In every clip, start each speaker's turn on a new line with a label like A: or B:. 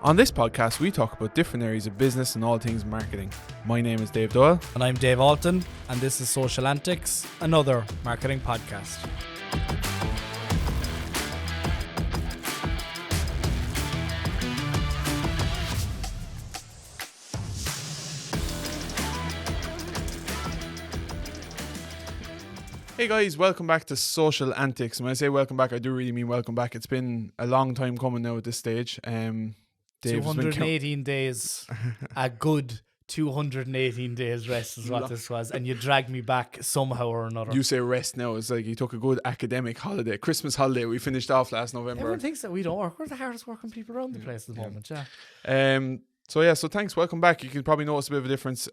A: On this podcast, we talk about different areas of business and all things marketing. My name is Dave Doyle.
B: And I'm Dave Alton, and this is Social Antics, another marketing podcast.
A: Hey guys, welcome back to Social Antics. And when I say welcome back, I do really mean welcome back. It's been a long time coming now at this stage. Dave
B: 218 days, a good 218 days rest is what this was, and you dragged me back somehow or another.
A: You say rest now, it's like you took a good academic holiday, Christmas holiday. We finished off last November.
B: Everyone thinks that we don't work. We're the hardest working people around the place at the moment, yeah.
A: So thanks, welcome back. You can probably notice a bit of a difference.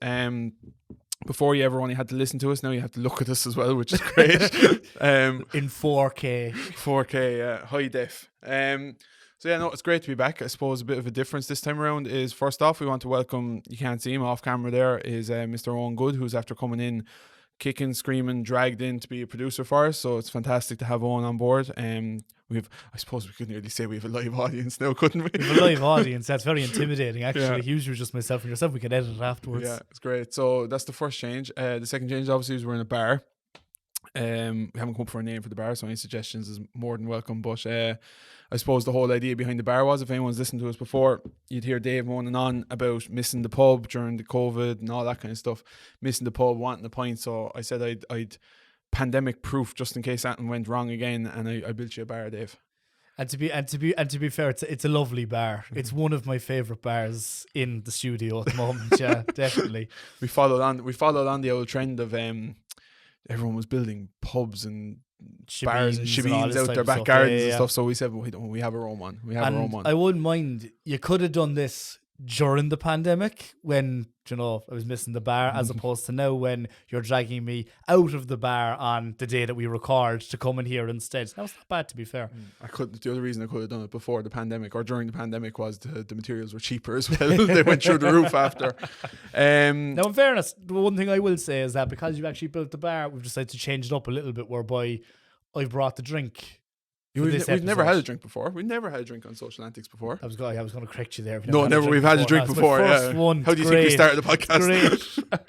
A: Before you ever only had to listen to us, now you have to look at us as well, which is great.
B: In 4K.
A: 4K, high def. It's great to be back. I suppose a bit of a difference this time around is, first off, we want to welcome, you can't see him off camera there, is Mr. Owen Good, who's after coming in, kicking, screaming, dragged in to be a producer for us. So it's fantastic to have Owen on board. I suppose we could nearly say we have a live audience now, couldn't we?
B: We have a live audience. That's very intimidating, actually. Yeah. Usually just myself and yourself. We can edit it afterwards.
A: Yeah, it's great. So that's the first change. The second change, obviously, is we're in a bar. We haven't come up for a name for the bar, so any suggestions is more than welcome. But I suppose the whole idea behind the bar was, if anyone's listened to us before, you'd hear Dave moaning on about missing the pub during the COVID and all that kind of stuff, missing the pub, wanting the pint. So I said I'd pandemic proof just in case anything went wrong again, and I built you a bar, Dave.
B: And to be fair, it's a lovely bar. It's one of my favourite bars in the studio at the moment. Yeah, definitely.
A: We followed on the old trend of everyone was building pubs and bars and shebeens out their back gardens and stuff. So we said, we have our own one.
B: I wouldn't mind. You could have done this during the pandemic when, I was missing the bar, as opposed to now when you're dragging me out of the bar on the day that we record to come in here instead. That was not bad, to be fair.
A: The other reason I could have done it before the pandemic or during the pandemic was the materials were cheaper as well. They went through the roof after.
B: Now, in fairness, the one thing I will say is that because you've actually built the bar, we've decided to change it up a little bit, whereby I've brought the drink.
A: We've never had a drink before. We've never had a drink on Social Antics before.
B: I was going to correct you there.
A: Never. We've had a drink before.
B: First one.
A: How do you think we started the podcast?
B: Great.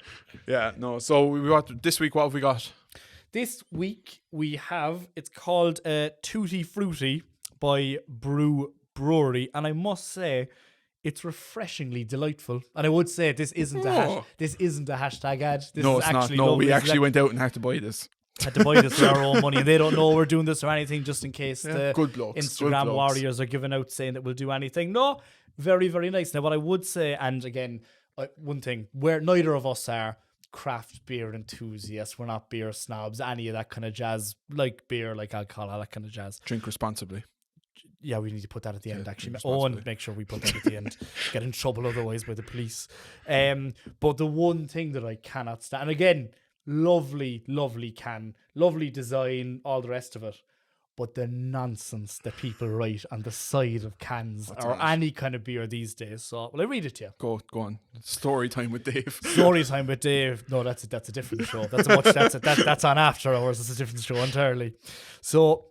A: Yeah. No. So we got this week. What have we got?
B: This week we have. It's called Tutti Frutti by Brewery, and I must say, it's refreshingly delightful. And I would say this isn't a hashtag ad. This
A: no,
B: is
A: it's
B: actually
A: not. No,
B: lovely.
A: we actually went out and had to buy this.
B: Had to buy this with our own money, and they don't know we're doing this or anything, just in case the Instagram warriors are giving out saying that we'll do anything. No, very, very nice. Now, what I would say, and again, one thing, where neither of us are craft beer enthusiasts, we're not beer snobs, any of that kind of jazz, like beer, like alcohol, all that kind of jazz.
A: Drink responsibly.
B: Yeah, we need to put that at the end, actually. And make sure we put that at the end. Get in trouble otherwise by the police. But the one thing that I cannot stand, and again, lovely can, lovely design, all the rest of it, but the nonsense that people write on the side of cans any kind of beer these days. So, I read it to you.
A: Go on. Story time with Dave.
B: Story time with Dave. No, that's a different show. That's on After Hours. It's a different show entirely. So,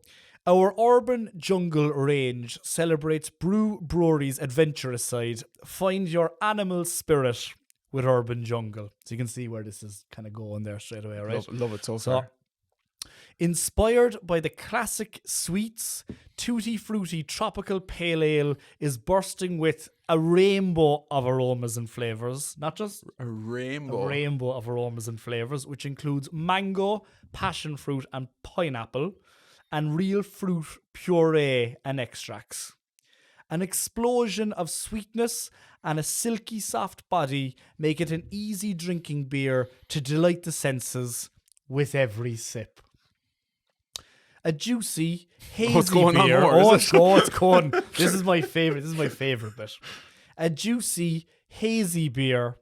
B: our Urban Jungle range celebrates Brewery's adventurous side. Find your animal spirit with Urban Jungle. So you can see where this is kind of going there straight away, right?
A: Love it so far.
B: Inspired by the classic sweets, Tutti Frutti Tropical Pale Ale is bursting with a rainbow of aromas and flavours. Not just
A: a rainbow
B: of aromas and flavours, which includes mango, passion fruit and pineapple, and real fruit puree and extracts. An explosion of sweetness and a silky soft body make it an easy drinking beer to delight the senses with every sip. A juicy, hazy beer. It's going. This is my favorite bit. A juicy, hazy beer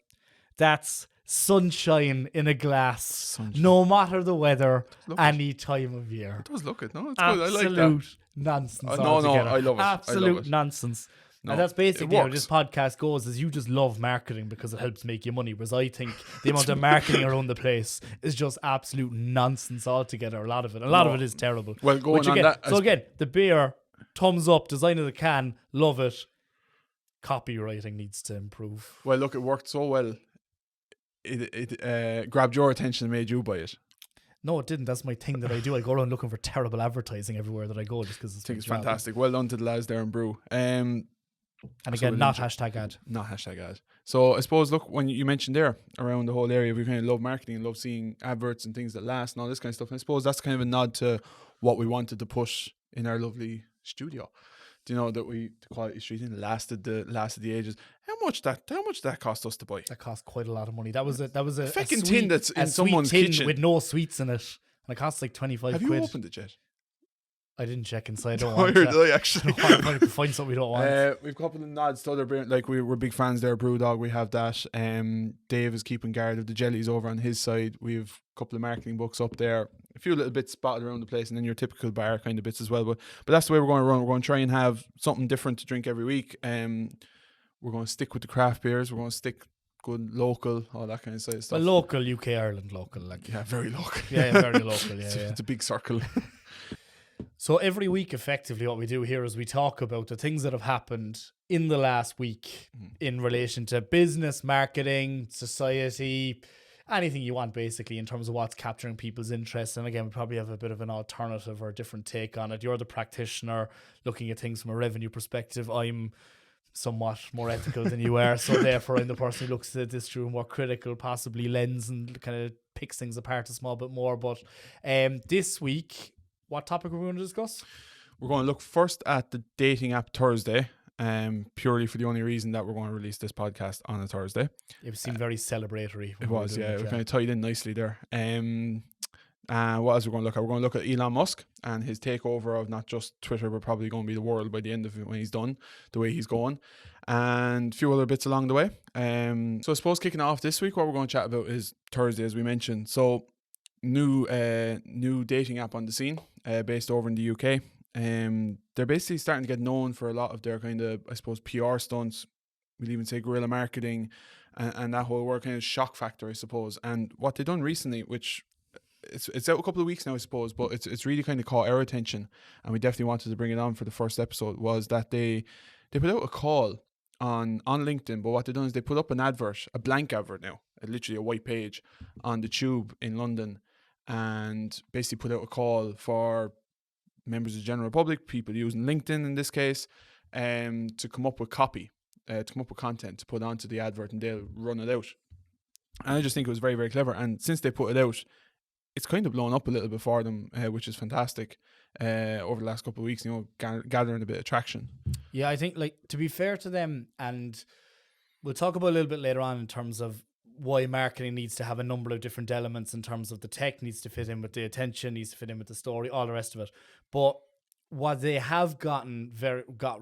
B: that's sunshine in a glass, no matter the weather, any time of year.
A: It does look it, no? It's
B: absolute
A: good. I like that.
B: Nonsense.
A: No, I love it.
B: Absolute nonsense. No, and that's basically how this podcast goes, is you just love marketing because it helps make you money, whereas I think the amount of marketing around the place is just absolute nonsense altogether. A lot of it is terrible.
A: Well, going on that.
B: So again, the beer, thumbs up, design of the can, love it. copywriting needs to improve.
A: Well, look, it worked so well. It grabbed your attention and made you buy it.
B: No, it didn't. That's my thing that I do. I go around looking for terrible advertising everywhere that I go just because
A: I think it's fantastic. Well done to the lads there in Brew.
B: And again, not hashtag ad.
A: Not hashtag ad. So I suppose, look, when you mentioned there around the whole area, we kind of love marketing and love seeing adverts and things that last and all this kind of stuff. And I suppose that's kind of a nod to what we wanted to push in our lovely studio. Do you know that the quality streeting lasted the ages? How much that cost us to buy?
B: That cost quite a lot of money. That was a
A: fucking
B: sweet,
A: tin that's in someone's
B: tin
A: kitchen
B: with no sweets in it, and it costs like 25
A: Have
B: quid.
A: you opened it yet?
B: I didn't check inside. I don't want to.
A: I actually
B: I want to find something we don't want.
A: We've a couple of nods to other brand, like we're big fans there. Brewdog, we have that. Dave is keeping guard of the jellies over on his side. We've a couple of marketing books up there, a few little bits spotted around the place, and then your typical bar kind of bits as well. But that's the way we're going to run. We're going to try and have something different to drink every week. We're going to stick with the craft beers. We're going to stick good local, all that kind of stuff.
B: Well, local, UK, Ireland, local, like
A: very local.
B: Yeah, very local. Yeah,
A: it's a big circle.
B: So every week, effectively, what we do here is we talk about the things that have happened in the last week in relation to business, marketing, society, anything you want, basically, in terms of what's capturing people's interest. And again, we probably have a bit of an alternative or a different take on it. You're the practitioner looking at things from a revenue perspective. I'm somewhat more ethical than you are, so therefore I'm the person who looks at this through a more critical, possibly lens, and kind of picks things apart a small bit more. But this week, what topic are we going to discuss?
A: We're going to look first at the dating app Thursday, purely for the only reason that we're going to release this podcast on a Thursday.
B: It seemed very celebratory.
A: It was, yeah. It kind of tied in nicely there. What else we're going to look at? We're going to look at Elon Musk and his takeover of not just Twitter, but probably going to be the world by the end of it when he's done, the way he's going, and a few other bits along the way. So I suppose kicking off this week, what we're going to chat about is Thursday, as we mentioned. So new dating app on the scene, based over in the UK. They're basically starting to get known for a lot of their kind of, I suppose, PR stunts. We'll even say guerrilla marketing and that whole word, kind of shock factor, I suppose. And what they've done recently, which it's out a couple of weeks now, I suppose, but it's really kind of caught our attention, and we definitely wanted to bring it on for the first episode, was that they put out a call on LinkedIn, but what they've done is they put up an advert, a blank advert now, literally a white page on the tube in London, and basically put out a call for members of the general public, people using LinkedIn in this case, to come up with copy, to come up with content to put onto the advert, and they'll run it out. And I just think it was very, very clever. And since they put it out, it's kind of blown up a little bit for them, which is fantastic. Over the last couple of weeks, gathering a bit of traction.
B: Yeah, I think, like, to be fair to them, and we'll talk about a little bit later on in terms of why marketing needs to have a number of different elements, in terms of the tech needs to fit in with the attention, needs to fit in with the story, all the rest of it. But what they have got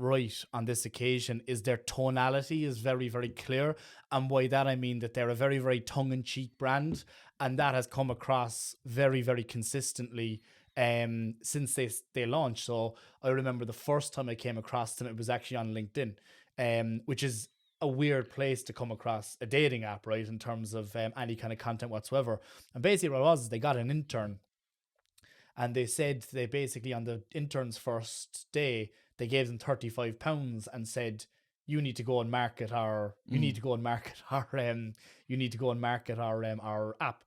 B: right on this occasion is their tonality is very, very clear. And by that I mean that they're a very, very tongue-in-cheek brand, and that has come across very, very consistently since they launched. So I remember the first time I came across them, it was actually on LinkedIn, which is a weird place to come across a dating app, right, in terms of any kind of content whatsoever. And basically what it was is they got an intern, and they said they basically, on the intern's first day, they gave them £35 and said, you need to go and market our app.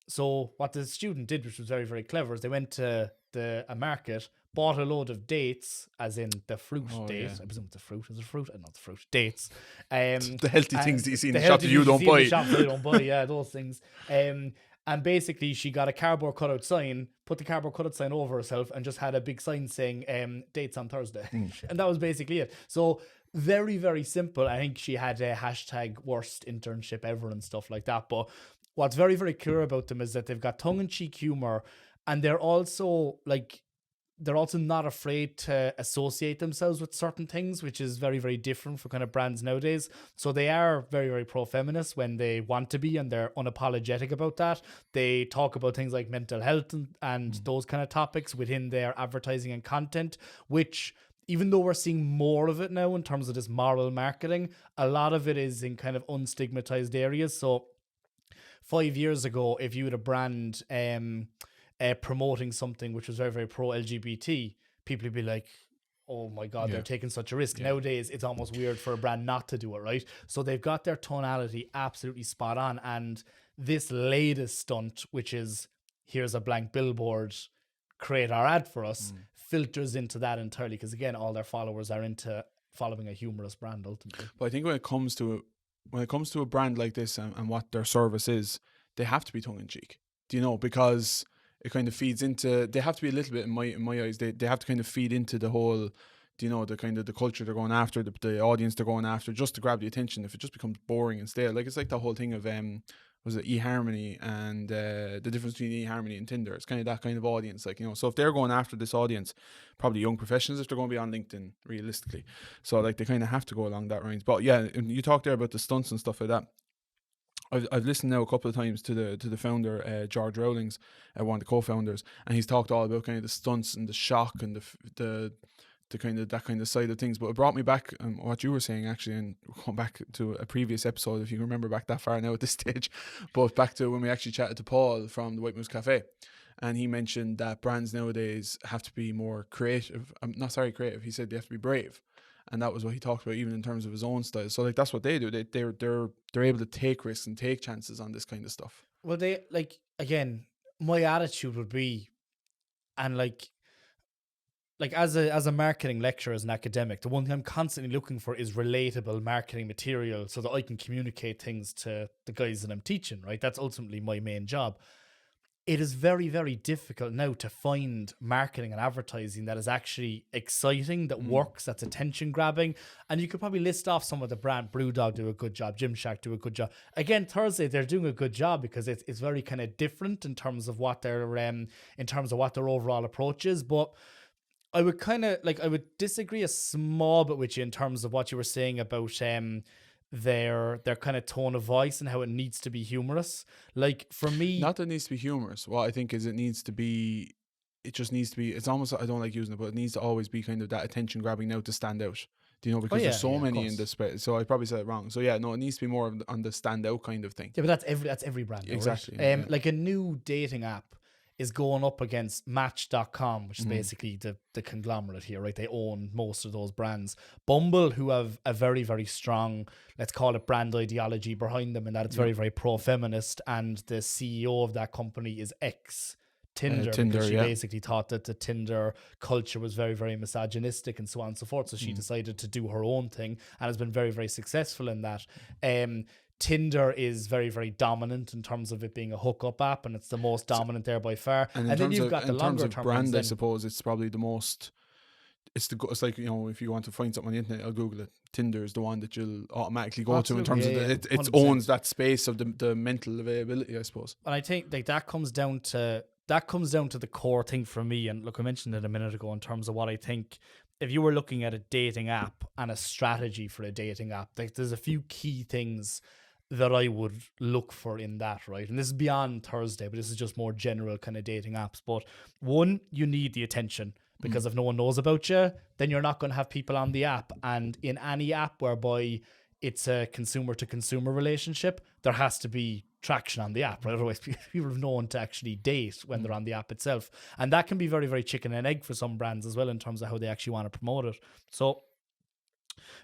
B: So what the student did, which was very, very clever, is they went to a market, bought a load of dates, as in the fruit date. Yeah. I presume the fruit is a fruit, not the fruit. Dates.
A: The healthy things that you see in the shop that you don't buy.
B: The shops that you don't buy, yeah, those things. And basically, she got a cardboard cutout sign, put the cardboard cutout sign over herself, and just had a big sign saying dates on Thursday. And that was basically it. So very, very simple. I think she had a hashtag worst internship ever and stuff like that. But what's very, very clear about them is that they've got tongue-in-cheek humor, and they're also not afraid to associate themselves with certain things, which is very, very different for kind of brands nowadays. So they are very, very pro-feminist when they want to be, and they're unapologetic about that. They talk about things like mental health and those kind of topics within their advertising and content, which, even though we're seeing more of it now in terms of this moral marketing, a lot of it is in kind of unstigmatized areas. So 5 years ago, if you had a brand promoting something which was very, very pro-LGBT, people would be like, oh my God,
A: Yeah.
B: they're taking such a risk. Nowadays, it's almost weird for a brand not to do it, right? So they've got their tonality absolutely spot on. And this latest stunt, which is here's a blank billboard, create our ad for us, filters into that entirely. Because again, all their followers are into following a humorous brand ultimately.
A: But I think when it comes to a brand like this and what their service is, they have to be tongue in cheek. Do you know? Because it kind of feeds into. They have to be a little bit in my eyes. They have to kind of feed into the whole. Do you know the kind of the culture they're going after, the audience they're going after, just to grab the attention. If it just becomes boring and stale, like it's like the whole thing of was it eHarmony and the difference between eHarmony and Tinder. It's kind of that kind of audience, like, you know. So if they're going after this audience, probably young professionals, if they're going to be on LinkedIn, realistically, so like they kind of have to go along that lines. But yeah, you talked there about the stunts and stuff like that. I've listened now a couple of times to the founder, George Rowlings, one of the co-founders, and he's talked all about kind of the stunts and the shock and the kind of that kind of side of things. But it brought me back what you were saying actually, and going back to a previous episode, if you remember back that far now at this stage, but back to when we actually chatted to Paul from the White Moose Cafe, and he mentioned that brands nowadays have to be more creative. Creative. He said they have to be brave. And that was what he talked about, even in terms of his own style. So like that's what they do. They're able to take risks and take chances on this kind of stuff.
B: Well, they like, again, my attitude would be, and like as a marketing lecturer, as an academic, the one thing I'm constantly looking for is relatable marketing material so that I can communicate things to the guys that I'm teaching, right? That's ultimately my main job. It is very, very difficult now to find marketing and advertising that is actually exciting, that works, that's attention grabbing. And you could probably list off some of the brand. Brewdog do a good job, Gymshark do a good job. Again, Thursday, they're doing a good job because it's very kind of different in terms of what their overall approach is. But I would kind of I would disagree a small bit with you in terms of what you were saying about their kind of tone of voice and how it needs to be humorous. Like for me,
A: not that it needs to be humorous. What I think is it just needs to be. It's almost, I don't like using it, but it needs to always be kind of that attention grabbing now to stand out. Do you know? Because there's so many in this space. So I probably said it wrong. So yeah, no, it needs to be more on the stand out kind of thing.
B: Yeah, but that's every brand. Though,
A: exactly.
B: Right? Like a new dating app is going up against Match.com, which is basically the conglomerate here, right? They own most of those brands. Bumble, who have a very, very strong, let's call it, brand ideology behind them, and that it's very, very pro-feminist, and the CEO of that company is Tinder, because she basically thought that the Tinder culture was very, very misogynistic and so on and so forth. So she decided to do her own thing and has been very, very successful in that. Tinder is very, very dominant in terms of it being a hookup app, and it's the most dominant there by far. And then you've got the longer term
A: brand, I suppose it's probably the most. It's like, you know, if you want to find something on the internet, I'll Google it. Tinder is the one that you'll automatically go to in terms of it owns that space of the mental availability, I suppose.
B: And I think like that comes down to the core thing for me. And look, I mentioned it a minute ago in terms of what I think. If you were looking at a dating app and a strategy for a dating app, like there's a few key things that I would look for in that, right? And this is beyond Thursday, but this is just more general kind of dating apps. But one, you need the attention, because if no one knows about you, then you're not going to have people on the app. And in any app whereby it's a consumer to consumer relationship, there has to be traction on the app, right? Otherwise people have no one to actually date when they're on the app itself. And that can be very, very chicken and egg for some brands as well in terms of how they actually want to promote it. So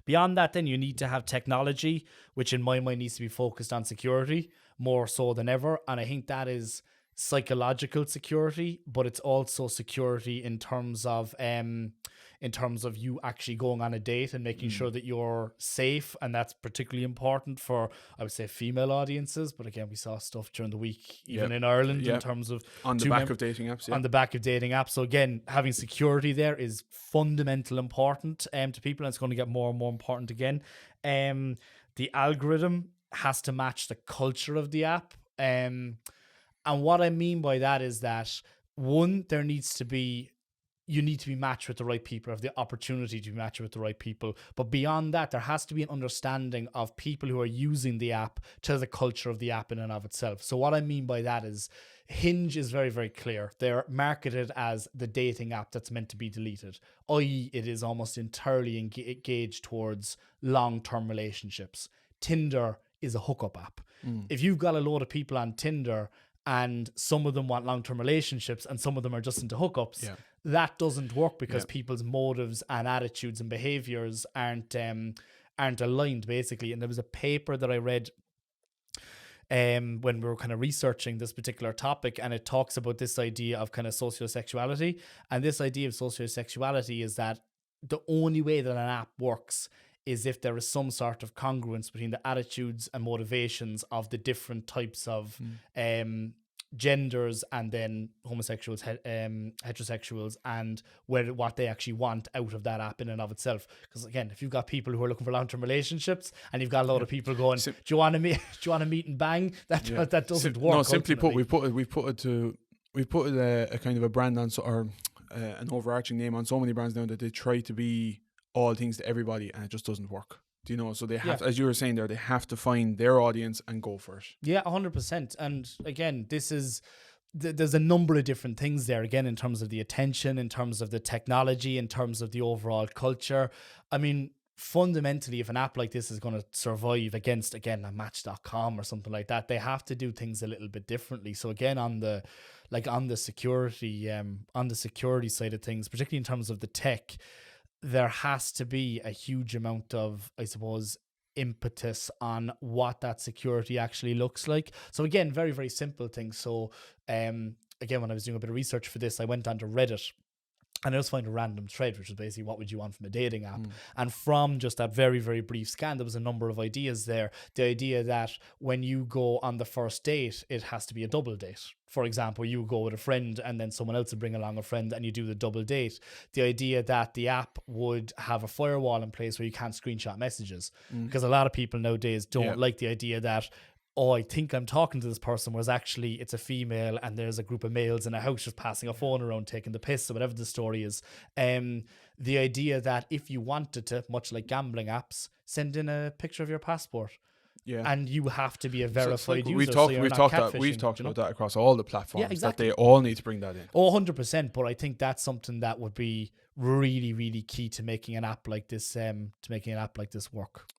B: beyond that, then you need to have technology, which in my mind needs to be focused on security more so than ever. And I think that is psychological security, but it's also security in terms of you actually going on a date and making sure that you're safe. And that's particularly important for, I would say, female audiences. But again, we saw stuff during the week, even in Ireland, in terms of
A: on the back of dating apps.
B: On the back of dating apps. So again, having security there is fundamental important to people, and it's going to get more and more important again. The algorithm has to match the culture of the app. And what I mean by that is that, one, you need to be matched with the right people, have the opportunity to be matched with the right people. But beyond that, there has to be an understanding of people who are using the app to the culture of the app in and of itself. So what I mean by that is Hinge is very, very clear. They're marketed as the dating app that's meant to be deleted, i.e. it is almost entirely engaged towards long-term relationships. Tinder is a hookup app. If you've got a load of people on Tinder and some of them want long-term relationships and some of them are just into hookups, that doesn't work because people's motives and attitudes and behaviors aren't aligned, basically. And there was a paper that I read when we were kind of researching this particular topic, and it talks about this idea of kind of sociosexuality. And this idea of sociosexuality is that the only way that an app works is if there is some sort of congruence between the attitudes and motivations of the different types of genders, and then homosexuals, heterosexuals, and what they actually want out of that app in and of itself. Because again, if you've got people who are looking for long-term relationships, and you've got a lot of people going, do you want to meet? Do you want to meet and bang? That doesn't work.
A: No, simply put, we put a kind of a brand on, or an overarching name on so many brands now that they try to be all things to everybody, and it just doesn't work. Do you know? So they have, as you were saying there, they have to find their audience and go for it. Yeah,
B: 100%. And again, this is there's a number of different things there. Again, in terms of the attention, in terms of the technology, in terms of the overall culture. I mean, fundamentally, if an app like this is going to survive against, again, a Match.com or something like that, they have to do things a little bit differently. So again, on the security side of things, particularly in terms of the tech, there has to be a huge amount of, I suppose, impetus on what that security actually looks like. So again, very, very simple things. So again, when I was doing a bit of research for this, I went onto Reddit, and I just find a random thread, which is basically what would you want from a dating app. And from just that very, very brief scan, there was a number of ideas there. The idea that when you go on the first date, it has to be a double date. For example, you go with a friend and then someone else would bring along a friend and you do the double date. The idea that the app would have a firewall in place where you can't screenshot messages. Because a lot of people nowadays don't like the idea that, oh, I think I'm talking to this person, whereas actually it's a female and there's a group of males in a house just passing a phone around, taking the piss, or whatever the story is. The idea that if you wanted to, much like gambling apps, send in a picture of your passport. Yeah. And you have to be a verified user. We've
A: talked about that across all the platforms. Yeah, exactly. That they all need to bring that in.
B: Oh, 100%. But I think that's something that would be really, really key to making an app like this, work.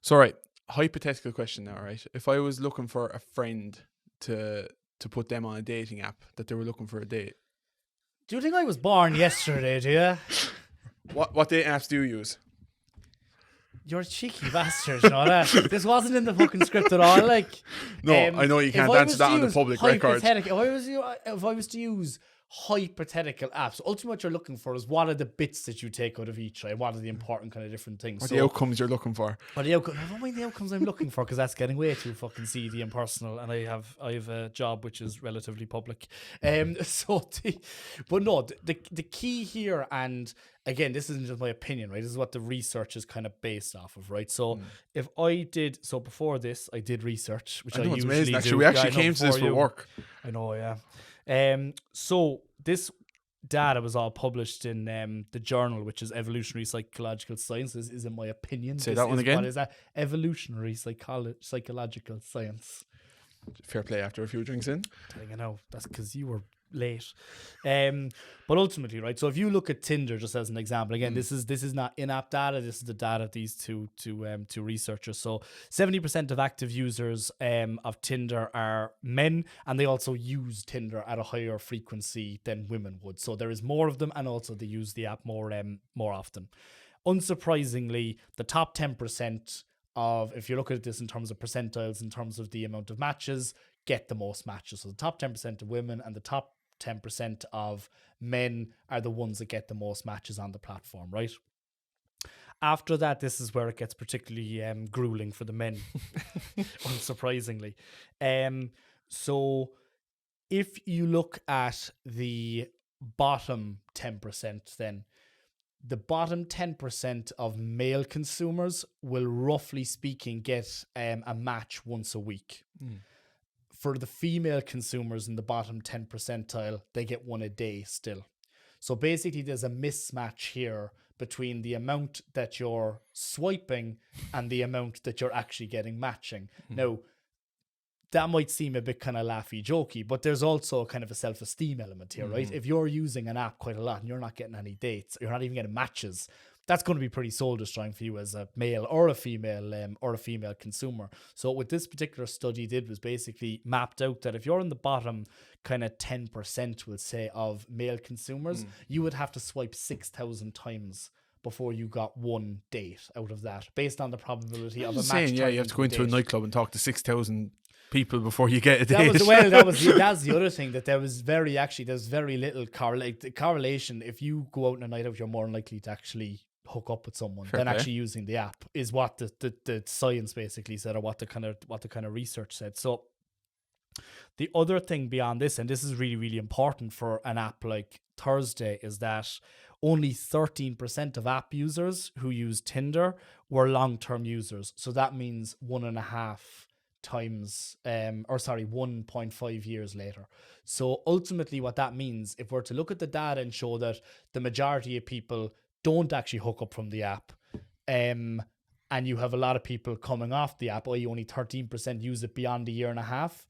A: So, right. Hypothetical question now, right? If I was looking for a friend to put them on a dating app, that they were looking for a date.
B: Do you think I was born yesterday, do you?
A: What dating apps do you use?
B: You're a cheeky bastard, you know that? This wasn't in the fucking script at all. Like,
A: no, I know you can't answer that on the public record.
B: If I was to use hypothetical apps, ultimately what you're looking for is what are the bits that you take out of each, right? What are the important kind of different things?
A: What are the outcomes you're looking for?
B: I don't mind the outcomes I'm looking for, because that's getting way too fucking seedy and personal, and I have a job which is relatively public. The key here, and again, this isn't just my opinion, right? This is what the research is kind of based off of, right? So before this, I did research, which I usually
A: amazing.
B: do.
A: Actually, we actually came to this for work.
B: I know, yeah. So this data was all published in the journal, which is Evolutionary Psychological Sciences, is in my opinion.
A: Say that one again.
B: What is that? Evolutionary Psychological Science.
A: Fair play after a few drinks in.
B: I know, that's because you were late. But ultimately, right, so if you look at Tinder just as an example, again, this is not in-app data, this is the data of these two researchers. So 70% of active users of Tinder are men, and they also use Tinder at a higher frequency than women would. So there is more of them, and also they use the app more often. Unsurprisingly, the top 10% of, if you look at this in terms of percentiles, in terms of the amount of matches, get the most matches. So the top 10% of women and the top 10% of men are the ones that get the most matches on the platform, right? After that, this is where it gets particularly grueling for the men, unsurprisingly. So if you look at the bottom 10%, then the bottom 10% of male consumers will, roughly speaking, get a match once a week. For the female consumers in the bottom 10 percentile, they get one a day still. So basically, there's a mismatch here between the amount that you're swiping and the amount that you're actually getting matching. Now, that might seem a bit kind of laughy jokey, but there's also kind of a self-esteem element here, right? If you're using an app quite a lot and you're not getting any dates, you're not even getting matches, that's going to be pretty soul destroying for you as a male or a female consumer. So what this particular study did was basically mapped out that if you're in the bottom kind of 10%, we'll say, of male consumers, you would have to swipe 6,000 times before you got one date out of that, based on the probability of a match.
A: Saying, yeah, you have to go into a nightclub and talk to 6,000 people before you get a date.
B: That's the other thing, that there's very little correlation. If you go out on a night out, you're more likely to actually hook up with someone than actually using the app, is what the science basically said, or what the kind of research said. So the other thing beyond this, and this is really, really important for an app like Thursday, is that only 13% of app users who use Tinder were long-term users. So that means 1.5 years later. So ultimately what that means, if we're to look at the data and show that the majority of people don't actually hook up from the app, and you have a lot of people coming off the app, i.e. only 13% use it beyond a year and a half,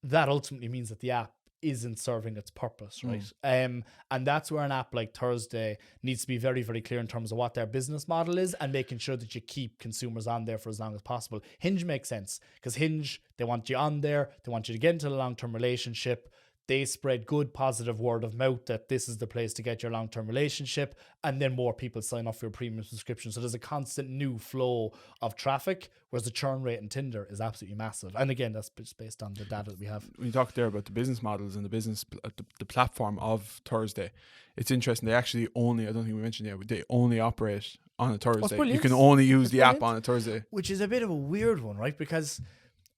B: that ultimately means that the app isn't serving its purpose, right? And that's where an app like Thursday needs to be very, very clear in terms of what their business model is, and making sure that you keep consumers on there for as long as possible. Hinge makes sense, because Hinge, they want you on there, they want you to get into a long-term relationship. They spread good, positive word of mouth that this is the place to get your long-term relationship, and then more people sign up for your premium subscription. So there's a constant new flow of traffic, whereas the churn rate in Tinder is absolutely massive. And again, that's just based on the data that we have.
A: When you talk there about the business models and the platform of Thursday, it's interesting. They actually only, I don't think we mentioned yet, they only operate on a Thursday. You can only use the app on a Thursday.
B: Which is a bit of a weird one, right? Because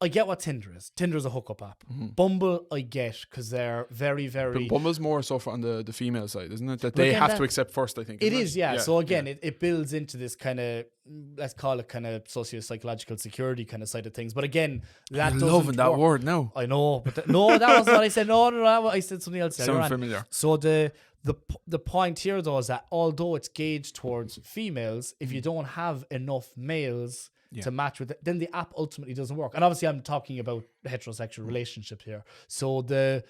B: I get what Tinder is. Tinder is a hookup app. Bumble, I get, because they're very, very...
A: But Bumble's more so on the female side, isn't it? That they have to accept first, I think.
B: It is, yeah. So again, it builds into this kind of, let's call it kind of socio-psychological security kind of side of things. But again, that doesn't
A: loving that word now.
B: I know, but no, that wasn't what I said. No, I said something else.
A: Sounds familiar.
B: So the point here, though, is that although it's gauged towards females, if you don't have enough males to match with it, then the app ultimately doesn't work. And obviously I'm talking about heterosexual relationships here. So the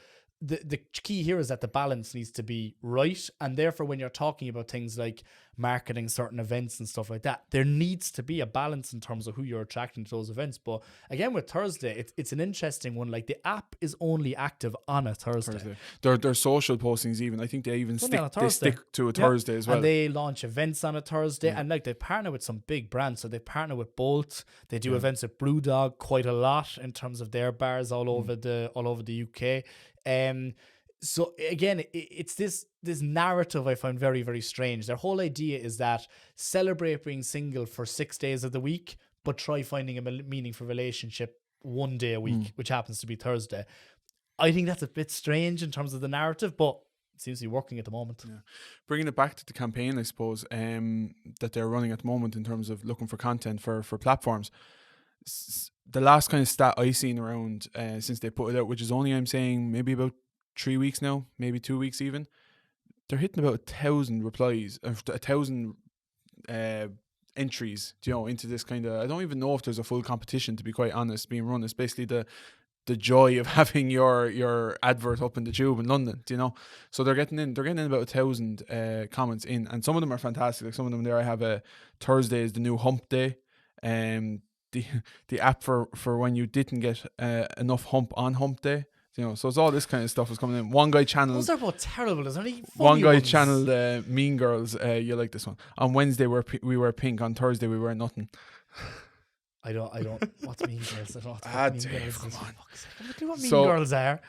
B: key here is that the balance needs to be right, and therefore when you're talking about things like marketing certain events and stuff like that, there needs to be a balance in terms of who you're attracting to those events. But again, with Thursday, it's an interesting one. Like, the app is only active on a Thursday.
A: Their social postings, even, I think they even stick to a Thursday as well.
B: And they launch events on a Thursday, and like, they partner with some big brands. So they partner with Bolt. They do events at Brewdog quite a lot in terms of their bars all over the UK. So again, it's this narrative I find very, very strange. Their whole idea is that celebrate being single for 6 days of the week, but try finding a meaningful relationship one day a week, which happens to be Thursday. I think that's a bit strange in terms of the narrative, but it seems to be working at the moment.
A: Yeah. Bringing it back to the campaign, I suppose, that they're running at the moment in terms of looking for content for platforms. The last kind of stat I've seen around since they put it out, which is only, I'm saying, maybe about 3 weeks now, maybe 2 weeks even, they're hitting about 1,000 replies, 1,000 entries, into this kind of, I don't even know if there's a full competition, to be quite honest, being run. It's basically the joy of having your advert up in the Tube in London, So they're getting in about 1,000 comments in, and some of them are fantastic. Like, some of them there, I have a Thursday is the new hump day, the app for when you didn't get enough hump on hump day. So it's all this kind of stuff is coming in. One guy channeled...
B: Those are both terrible. Is there any funny
A: One guy
B: ones?
A: channeled Mean Girls. You like this one. On Wednesday we wear pink. On Thursday we wear nothing.
B: I don't. What's Mean Girls? I don't know what Mean Girls
A: come
B: is.
A: on.
B: I don't know what Mean Girls are.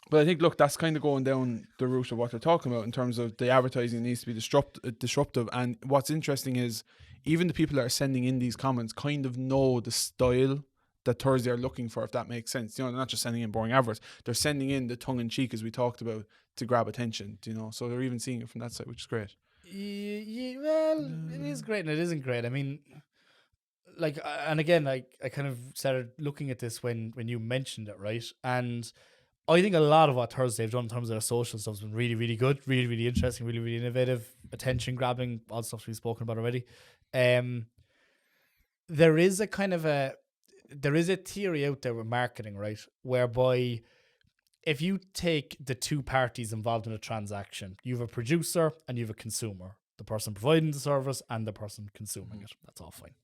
A: But I think, look, that's kind of going down the route of what they're talking about in terms of the advertising needs to be disruptive. And what's interesting is even the people that are sending in these comments kind of know the style that Thursday are looking for, if that makes sense. They're not just sending in boring adverts. They're sending in the tongue-in-cheek, as we talked about, to grab attention, So they're even seeing it from that side, which is great.
B: Well, it is great and it isn't great. I mean, like, and again, I kind of started looking at this when you mentioned it, right? And I think a lot of what Thursday have done in terms of their social stuff has been really, really good, really, really interesting, really, really innovative, attention-grabbing, all stuff we've spoken about already. There is a theory out there with marketing, right, whereby if you take the two parties involved in a transaction, you have a producer and you have a consumer. the person providing the service and the person consuming it. That's all fine.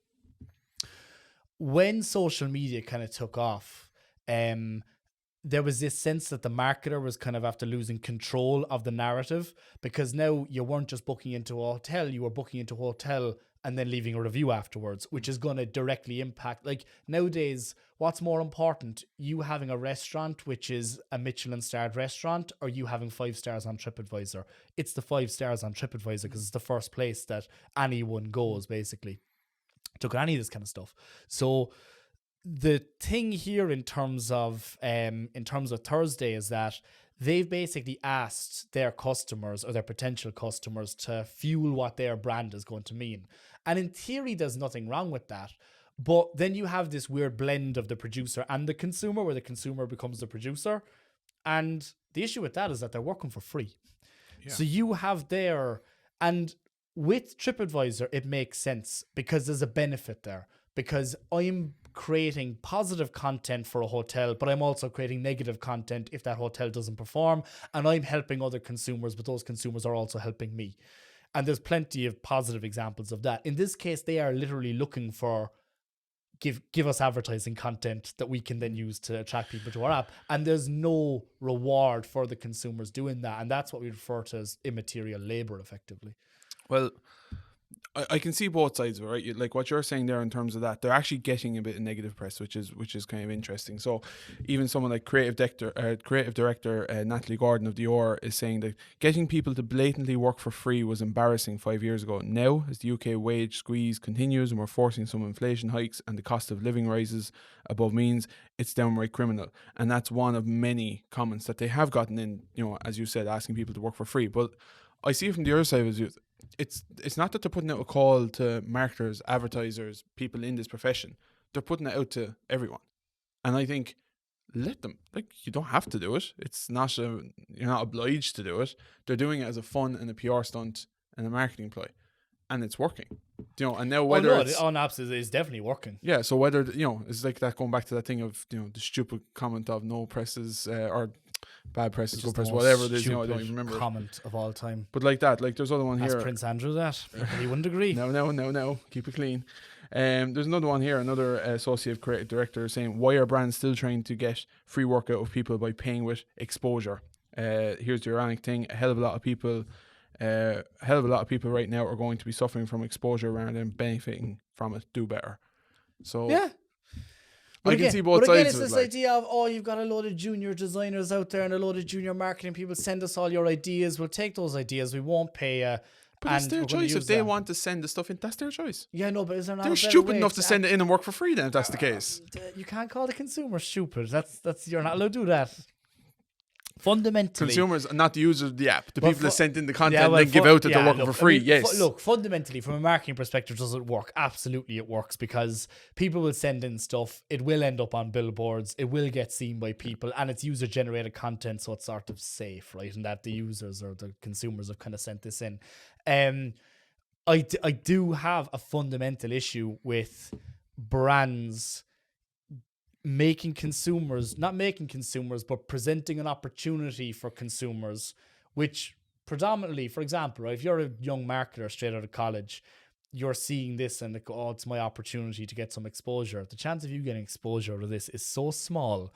B: When social media kind of took off, there was this sense that the marketer was kind of after losing control of the narrative, because now you weren't just booking into a hotel, you were booking into a hotel and then leaving a review afterwards, which is going to directly impact. Like nowadays, what's more important, you having a restaurant which is a Michelin starred restaurant, or you having 5 stars on TripAdvisor? It's the 5 stars on TripAdvisor, because it's the first place that anyone goes, basically, to look at any of this kind of stuff. So the thing here in terms of Thursday is that they've basically asked their customers or their potential customers to fuel what their brand is going to mean. And in theory, there's nothing wrong with that. But then you have this weird blend of the producer and the consumer, where the consumer becomes the producer. And the issue with that is that they're working for free. Yeah. So you have there, and with TripAdvisor, it makes sense because there's a benefit there. Because I'm creating positive content for a hotel, but I'm also creating negative content if that hotel doesn't perform, and I'm helping other consumers, but those consumers are also helping me. And there's plenty of positive examples of that. In this case, they are literally looking for give us advertising content that we can then use to attract people to our app, and there's no reward for the consumers doing that, and that's what we refer to as immaterial labor, effectively.
A: Well, I can see both sides of it, right? Like what you're saying there in terms of that, they're actually getting a bit of negative press, which is kind of interesting. So even someone like creative director Natalie Gordon of Dior is saying that getting people to blatantly work for free was embarrassing 5 years ago. Now, as the UK wage squeeze continues and we're forcing some inflation hikes and the cost of living rises above means, it's downright criminal. And that's one of many comments that they have gotten in, as you said, asking people to work for free. But I see it from the other side of it. It's not that they're putting out a call to marketers, advertisers, people in this profession. They're putting it out to everyone. And I think, let them. Like, you don't have to do it. It's not you're not obliged to do it. They're doing it as a fun and a PR stunt and a marketing ploy. And it's working. And now whether
B: on apps it's definitely working.
A: Yeah, so whether, it's like that, going back to that thing of, the stupid comment of no presses or bad press is good press, whatever it is, I don't even remember.
B: Comment of all time.
A: But like that, like there's other one here.
B: That's Prince Andrew that. He wouldn't agree.
A: No. Keep it clean. There's another one here, another associate creative director saying, why are brands still trying to get free work out of people by paying with exposure? Here's the ironic thing, a hell of a lot of people right now are going to be suffering from exposure rather than benefiting from it. Do better. So
B: yeah.
A: I can see both sides.
B: It's this idea of, you've got a load of junior designers out there and a load of junior marketing people. Send us all your ideas. We'll take those ideas. We won't pay you.
A: But it's their choice. If they want to send the stuff in, that's their choice.
B: Yeah, no, but is there not?
A: They're stupid enough to send it in and work for free then, if that's the case.
B: You can't call the consumer stupid. That's you're not allowed to do that. Fundamentally,
A: consumers, not the users of the app, the people that sent in the content and then give out that they're working for free. Yes.
B: Look, fundamentally, from a marketing perspective, does it work? Absolutely, it works, because people will send in stuff. It will end up on billboards. It will get seen by people, and it's user-generated content, so it's sort of safe, right? And that the users or the consumers have kind of sent this in. I do have a fundamental issue with brands not making consumers, but presenting an opportunity for consumers, which predominantly, for example, right, if you're a young marketer straight out of college, you're seeing this and like, it's my opportunity to get some exposure. The chance of you getting exposure to this is so small,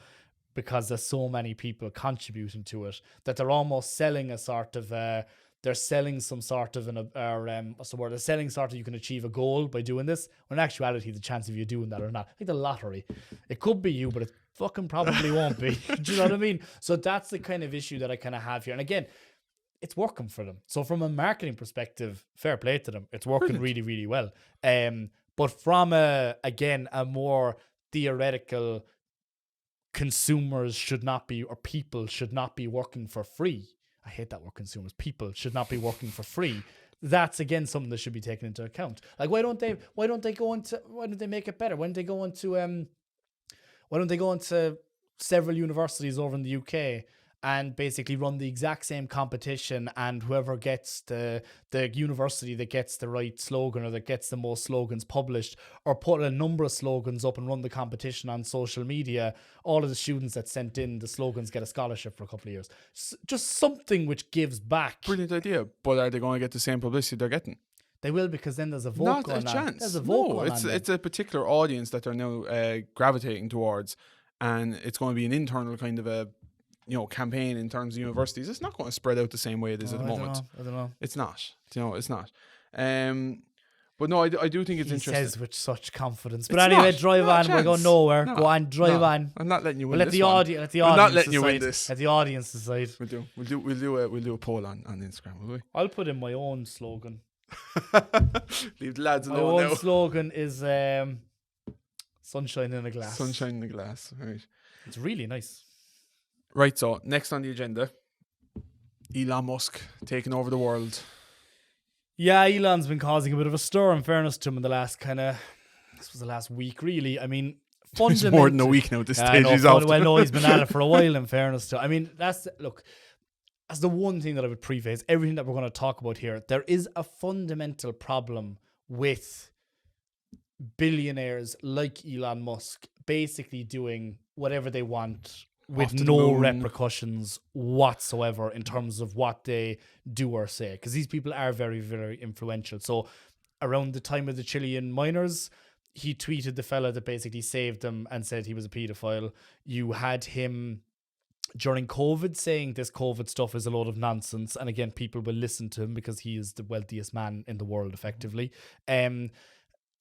B: because there's so many people contributing to it, that they're almost selling a sort of they're selling some sort of they're selling sort of you can achieve a goal by doing this, when in actuality the chance of you doing that or not, like the lottery, it could be you, but it fucking probably won't be. Do you know what I mean? So that's the kind of issue that I kind of have here. And again, it's working for them. So from a marketing perspective, fair play to them. It's working really, really well. But from a more theoretical, consumers should not be, or people should not be working for free. I hate that word, consumers. People should not be working for free. That's again something that should be taken into account. Like, why don't they make it better? Why don't they go into several universities over in the UK and basically run the exact same competition, and whoever gets the university that gets the right slogan or that gets the most slogans published, or put a number of slogans up and run the competition on social media, all of the students that sent in the slogans get a scholarship for a couple of years. Just something which gives back.
A: Brilliant idea. But are they going to get the same publicity they're getting?
B: They will, because then there's a vote
A: Not
B: going
A: a
B: on.
A: chance.
B: There's a vote
A: No,
B: going on.
A: it's a particular audience that they're now gravitating towards, and it's going to be an internal kind of a campaign in terms of universities. It's not going to spread out the same way it is at the moment.
B: I don't know.
A: It's not. It's not. But no, I do think it's
B: He
A: interesting.
B: says with such confidence. But
A: It's
B: anyway,
A: not.
B: drive
A: Not a
B: on. We're going
A: chance.
B: nowhere.
A: No.
B: Go on, drive
A: No.
B: on.
A: I'm not letting you win
B: Let
A: this
B: the
A: one.
B: audience.
A: I'm not letting you win
B: decide.
A: this.
B: Let the audience decide.
A: We'll do a poll on Instagram, will we?
B: I'll put in my own slogan.
A: Leave the lads
B: My
A: alone
B: own
A: now.
B: slogan is sunshine in a glass.
A: Sunshine in the glass. Right.
B: It's really nice.
A: Right. So next on the agenda, Elon Musk taking over the world.
B: Yeah, Elon's been causing a bit of a stir, in fairness to him, in the last this was the last week, really. I mean,
A: It's
B: fundamentally.
A: more than a week now at this stage. He's off.
B: Well, no, he's been at it for a while, in fairness to him. I mean, that's the one thing that I would preface everything that we're going to talk about here. There is a fundamental problem with billionaires like Elon Musk basically doing whatever they want with
A: Off to the
B: no
A: moon.
B: repercussions whatsoever in terms of what they do or say, because these people are very, very influential. So around the time of the Chilean miners, he tweeted the fella that basically saved them and said he was a pedophile. You had him during COVID saying this COVID stuff is a load of nonsense, and again, people will listen to him because he is the wealthiest man in the world, effectively. And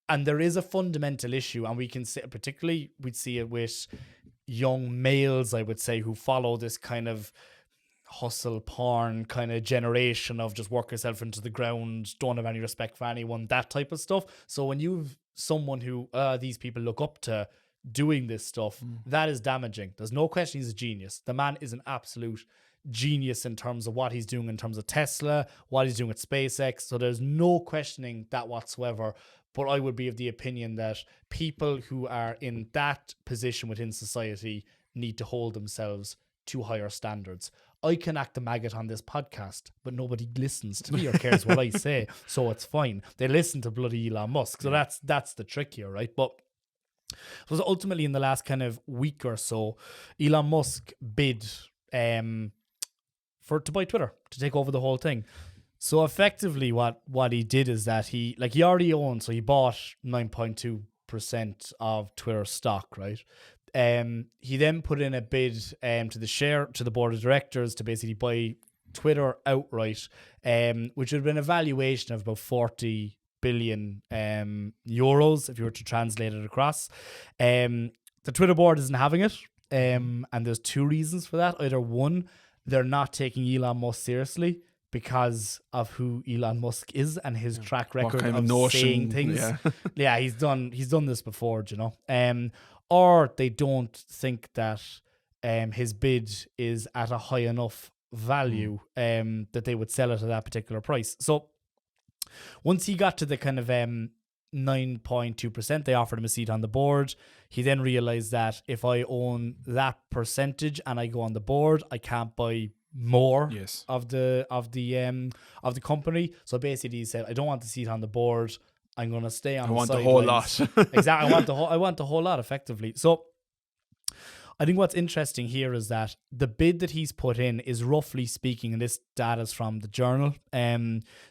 B: there is a fundamental issue, and we can see, particularly we'd see it with young males, I would say, who follow this kind of hustle porn kind of generation of just work yourself into the ground, don't have any respect for anyone, that type of stuff. So when you've someone who these people look up to doing this stuff, that is damaging. There's no question he's a genius. The man is an absolute genius in terms of what he's doing in terms of Tesla, what he's doing at SpaceX. So there's no questioning that whatsoever. But I would be of the opinion that people who are in that position within society need to hold themselves to higher standards. I can act the maggot on this podcast, but nobody listens to me or cares what I say, so it's fine. They listen to bloody Elon Musk, so that's the trick here, right? But so ultimately, in the last kind of week or so, Elon Musk bid to buy Twitter, to take over the whole thing. So effectively, what he did is that he already owned, so he bought 9.2% of Twitter stock, right? He then put in a bid to the board of directors to basically buy Twitter outright, which would have been a valuation of about 40 billion euros if you were to translate it across. The Twitter board isn't having it, and there's two reasons for that. Either one, they're not taking Elon Musk seriously because of who Elon Musk is and his track record
A: kind
B: of
A: of notion,
B: saying things.
A: yeah.
B: Yeah, he's done this before, you know. Or they don't think that his bid is at a high enough value that they would sell it at that particular price. So once he got to the kind of 9.2%, they offered him a seat on the board. He then realized that if I own that percentage and I go on the board, I can't buy more of the company. So basically he said, I don't want the seat on the board. I'm going to stay on the sidelines.
A: I want the whole lot.
B: Exactly. I want the whole lot, effectively. So I think what's interesting here is that the bid that he's put in is, roughly speaking, and this data is from the journal.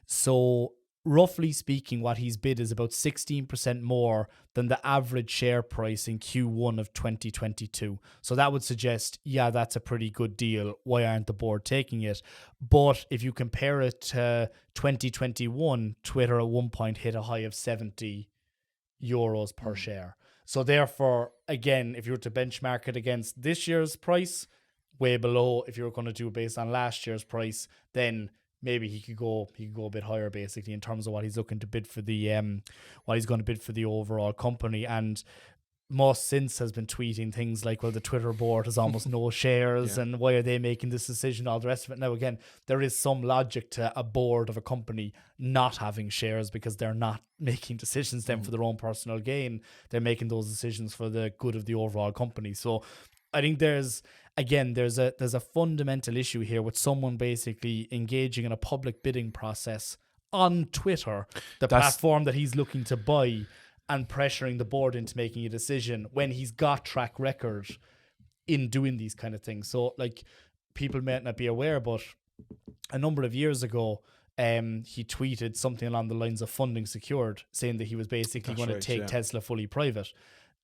B: So roughly speaking, what he's bid is about 16% more than the average share price in Q1 of 2022. So that would suggest, yeah, that's a pretty good deal. Why aren't the board taking it? But if you compare it to 2021, Twitter at one point hit a high of 70 euros per share. So therefore, again, if you were to benchmark it against this year's price, way below. If you were going to do it based on last year's price, then maybe he could go a bit higher, basically, in terms of what he's looking to bid for the what he's going to bid for the overall company. And Musk since has been tweeting things like, well, the Twitter board has almost no shares, and why are they making this decision, all the rest of it. Now, again, there is some logic to a board of a company not having shares, because they're not making decisions then for their own personal gain. They're making those decisions for the good of the overall company. So I think there's again, there's a fundamental issue here with someone basically engaging in a public bidding process on Twitter, the platform that he's looking to buy, and pressuring the board into making a decision when he's got track record in doing these kind of things. So, like, people may not be aware, but a number of years ago, he tweeted something along the lines of funding secured, saying that he was basically going to take Tesla fully private.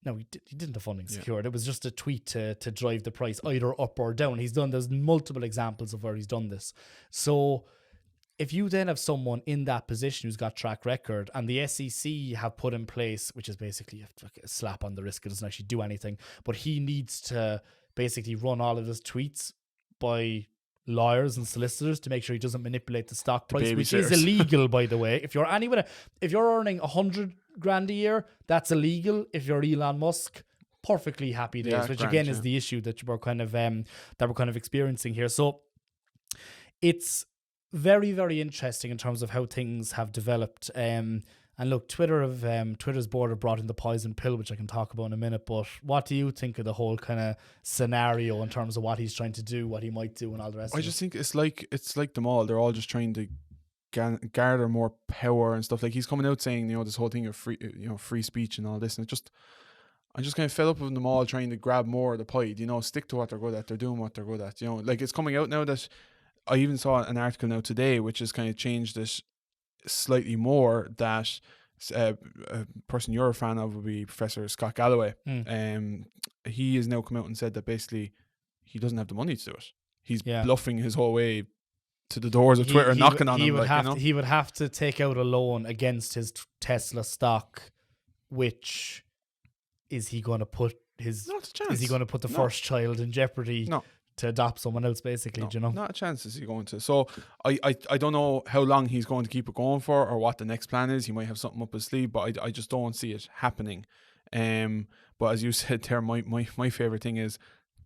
B: No, he didn't have funding secured. It was just a tweet to drive the price either up or down. There's multiple examples of where he's done this. So if you then have someone in that position who's got track record, and the SEC have put in place, which is basically a slap on the wrist, it doesn't actually do anything, but he needs to basically run all of his tweets by lawyers and solicitors to make sure he doesn't manipulate the stock price, which is illegal, by the way. If you're earning $100,000 a year, that's illegal. If you're Elon Musk, perfectly happy days, which again is the issue that we're kind of experiencing here. So it's very, very interesting in terms of how things have developed. And look, Twitter's board have brought in the poison pill, which I can talk about in a minute. But what do you think of the whole kind of scenario in terms of what he's trying to do, what he might do, and all the rest?
A: I just think it's like them all. They're all just trying to garner more power and stuff. Like, he's coming out saying, this whole thing of free speech and all this, and I'm just kind of fed up with them all trying to grab more of the pie. Stick to what they're good at. They're doing what they're good at. Like, it's coming out now that I even saw an article now today, which has kind of changed this slightly more, that a person you're a fan of would be Professor Scott Galloway. He has now come out and said that basically he doesn't have the money to do it. He's bluffing his whole way to the doors of Twitter, knocking on him.
B: He would have to take out a loan against his Tesla stock, which is he going to put his? Not a chance. Is he going to put the first child in jeopardy? No. To adopt someone else, basically, Not a chance is he going to. So I don't know how long he's going to keep it going for, or what the next plan is. He might have something up his sleeve, but I just don't see it happening. But as you said there, my favorite thing is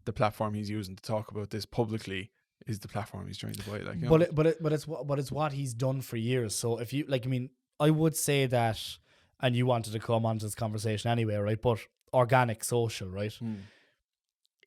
B: the platform he's using to talk about this publicly is the platform he's trying to buy. But it's what he's done for years. So if you I would say that, and you wanted to come on to this conversation anyway, right? But organic social, right?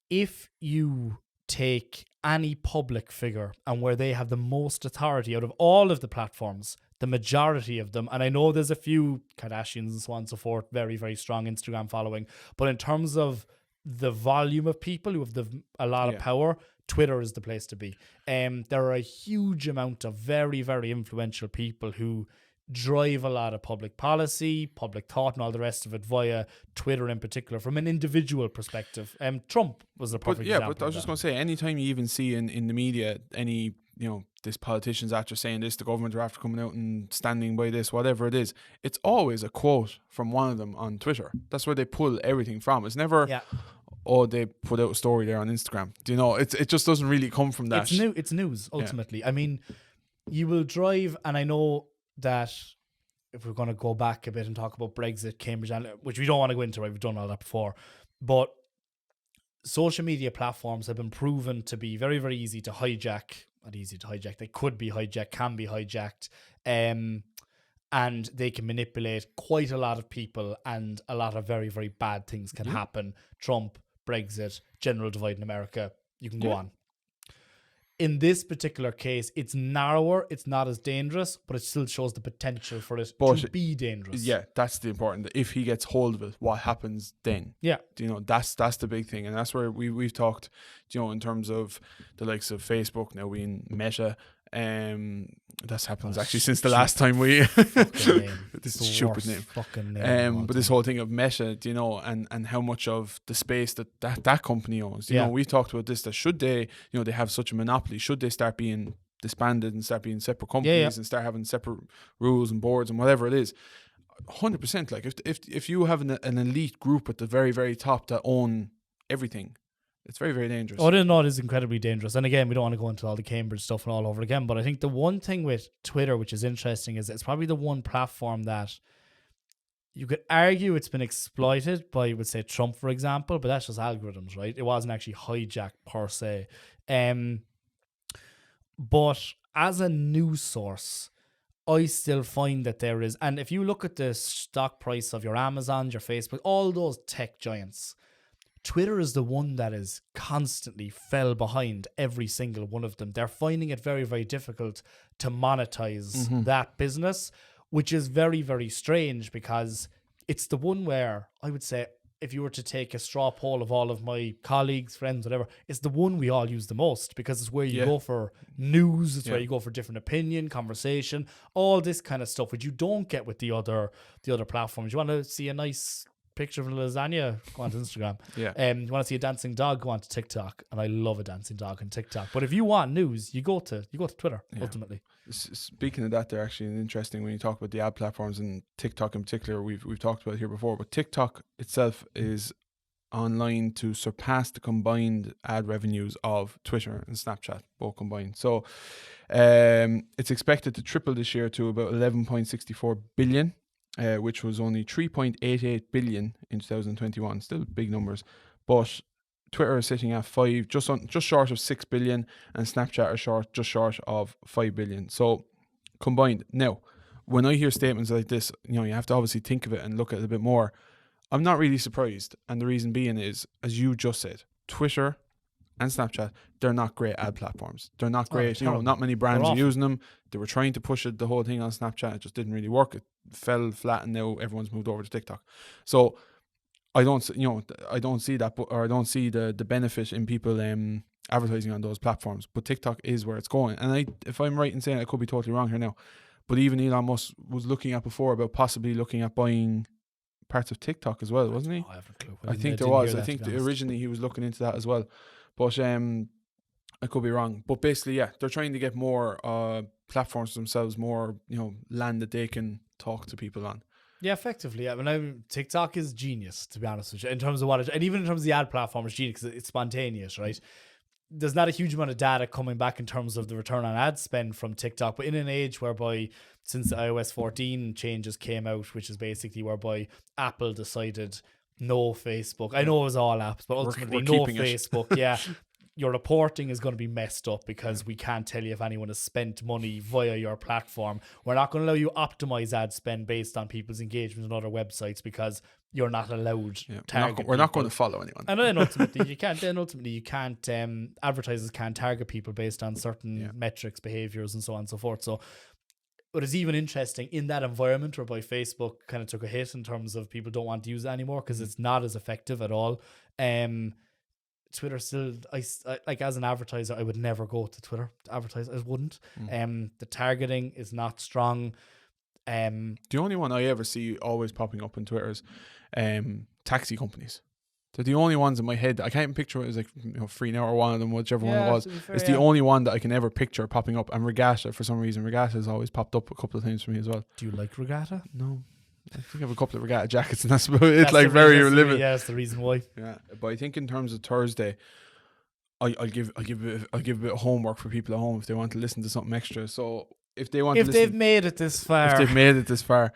B: If you take any public figure and where they have the most authority out of all of the platforms, the majority of them, and I know there's a few Kardashians and so on and so forth, very, very strong Instagram following, but in terms of the volume of people who have a lot of power, Twitter is the place to be. There are a huge amount of very, very influential people who drive a lot of public policy, public thought, and all the rest of it via Twitter in particular, from an individual perspective. Trump was a perfect example.
A: But I was just going to say, anytime you even see in the media any, this politician's after saying this, the government are after coming out and standing by this, whatever it is, it's always a quote from one of them on Twitter. That's where they pull everything from. It's never, they put out a story there on Instagram. It just doesn't really come from that.
B: It's news, ultimately. Yeah. I mean, you will drive, and I know that if we're going to go back a bit and talk about Brexit, Cambridge Analytica, which we don't want to go into, right? We've done all that before. But social media platforms have been proven to be very, very easy to hijack. Not easy to hijack. They could be hijacked, can be hijacked. And they can manipulate quite a lot of people, and a lot of very, very bad things can happen. Trump, Brexit, general divide in America. You can go on. In this particular case, it's narrower, it's not as dangerous, but it still shows the potential for it to be dangerous.
A: Yeah, that's the important. If he gets hold of it, what happens then?
B: Yeah.
A: That's the big thing. And that's where we've talked, in terms of the likes of Facebook now being Meta. That's happened actually since the last time we this is stupid name.
B: Fucking name.
A: But this whole thing of Meta, and how much of the space that company owns. We've talked about this, that should they, they have such a monopoly, should they start being disbanded and start being separate companies and start having separate rules and boards and whatever it is. 100%. Like if you have an elite group at the very, very top that own everything, it's very, very dangerous.
B: Oh, no, it is incredibly dangerous. And again, we don't want to go into all the Cambridge stuff and all over again, but I think the one thing with Twitter, which is interesting, is it's probably the one platform that you could argue it's been exploited by, would say, Trump, for example, but that's just algorithms, right? It wasn't actually hijacked per se. But as a news source, I still find that there is, and if you look at the stock price of your Amazon, your Facebook, all those tech giants, Twitter is the one that is constantly fell behind every single one of them. They're finding it very, very difficult to monetize that business, which is very, very strange because it's the one where I would say, if you were to take a straw poll of all of my colleagues, friends, whatever, it's the one we all use the most because it's where you go for news, it's where you go for different opinion, conversation, all this kind of stuff, which you don't get with the other platforms. You want to see a nice picture of a lasagna, go onto Instagram. You want to see a dancing dog, go onto TikTok. And I love a dancing dog on TikTok. But if you want news, you go to Twitter, ultimately.
A: Speaking of that, they're actually interesting when you talk about the ad platforms and TikTok in particular. We've talked about it here before, but TikTok itself is online to surpass the combined ad revenues of Twitter and Snapchat, both combined. So it's expected to triple this year to about 11.64 billion. Which was only 3.88 billion in 2021. Still big numbers, but Twitter is sitting at just short of 6 billion, and Snapchat are just short of 5 billion. So combined. Now, when I hear statements like this, you have to obviously think of it and look at it a bit more. I'm not really surprised, and the reason being is, as you just said, Twitter and Snapchat, they're not great ad platforms. They're not great. Not many brands are using them. They were trying to push the whole thing on Snapchat. It just didn't really work. It fell flat, and now everyone's moved over to TikTok. So I don't see that, or I don't see the benefit in people advertising on those platforms. But TikTok is where it's going. And if I'm right in saying, I could be totally wrong here now, but even Elon Musk was looking at before about possibly looking at buying parts of TikTok as well, wasn't he?
B: I have a clue.
A: I think there was. I think originally he was looking into that as well. But I could be wrong. But basically, they're trying to get more platforms themselves, more land that they can talk to people on.
B: Yeah, effectively. I mean, TikTok is genius, to be honest with you, in terms of and even in terms of the ad platform, it's genius because it's spontaneous, right? There's not a huge amount of data coming back in terms of the return on ad spend from TikTok, but in an age whereby since iOS 14 changes came out, which is basically whereby Apple decided no Facebook. I know it was all apps, but ultimately no Facebook. Yeah. Your reporting is going to be messed up because we can't tell you if anyone has spent money via your platform. We're not going to allow you optimize ad spend based on people's engagement on other websites because you're not allowed to target
A: we're not going to follow anyone.
B: And then ultimately you can't advertisers can't target people based on certain metrics, behaviors, and so on and so forth. So what is even interesting in that environment whereby Facebook kind of took a hit in terms of people don't want to use it anymore because it's not as effective at all. Twitter still, I like as an advertiser, I would never go to Twitter to advertise. I wouldn't. The targeting is not strong.
A: The only one I ever see always popping up on Twitter is taxi companies. They're the only ones in my head. I can't even picture it as Free Now or one of them, whichever one it was. It's the only one that I can ever picture popping up. And Regatta, for some reason, Regatta has always popped up a couple of times for me as well.
B: Do you like Regatta?
A: No. I think I have a couple of Regatta jackets, and that's about it. Very limited.
B: Yeah, that's the reason why.
A: Yeah, but I think in terms of Thursday, I'll give a bit of homework for people at home if they want to listen to something extra. So if they've
B: made it this far,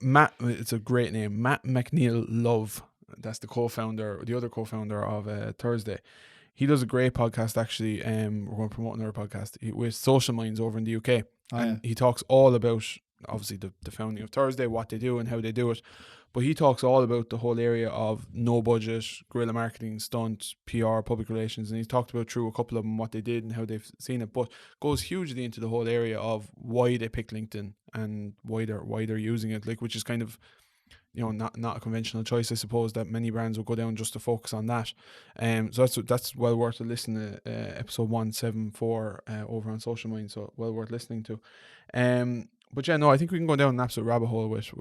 A: Matt, it's a great name, Matt McNeil Love. That's the other co-founder of Thursday. He does a great podcast actually. We're going to promote another podcast with Social Minds over in the UK, and he talks all about obviously the founding of Thursday, what they do and how they do it. But he talks all about the whole area of no budget, guerrilla marketing, stunt, PR, public relations, and he's talked about through a couple of them what they did and how they've seen it. But goes hugely into the whole area of why they picked LinkedIn and why they're using it, which is kind of not a conventional choice, I suppose, that many brands will go down just to focus on that. So that's well worth a listen to episode 174 over on Social Mind. So well worth listening to. But I think we can go down an absolute rabbit hole with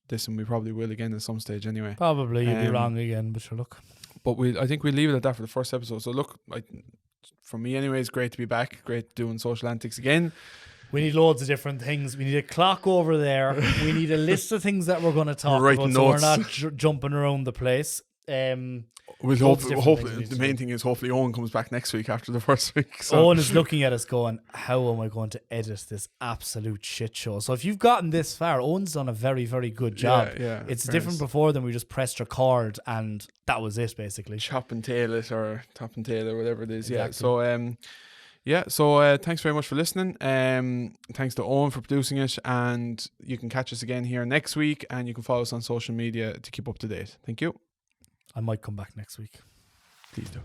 A: this, and we probably will again at some stage anyway.
B: Probably you'll be wrong again, but sure, look.
A: But I think we'll leave it at that for the first episode. So look, for me anyway, it's great to be back. Great doing Social Antics again.
B: We need loads of different things. We need a clock over there. We need a list of things that we're going to talk about, so we're not jumping around the place.
A: We'll hopefully the main thing is hopefully Owen comes back next week after the first week. So.
B: Owen is looking at us going, how am I going to edit this absolute shit show? So if you've gotten this far, Owen's done a very, very good job. Yeah, it's different before than we just pressed record and that was it basically.
A: Chop and tail it or top and tail or whatever it is. Exactly. So thanks very much for listening. Thanks to Owen for producing it, and you can catch us again here next week, and you can follow us on social media to keep up to date. Thank you.
B: I might come back next week.
A: Please do.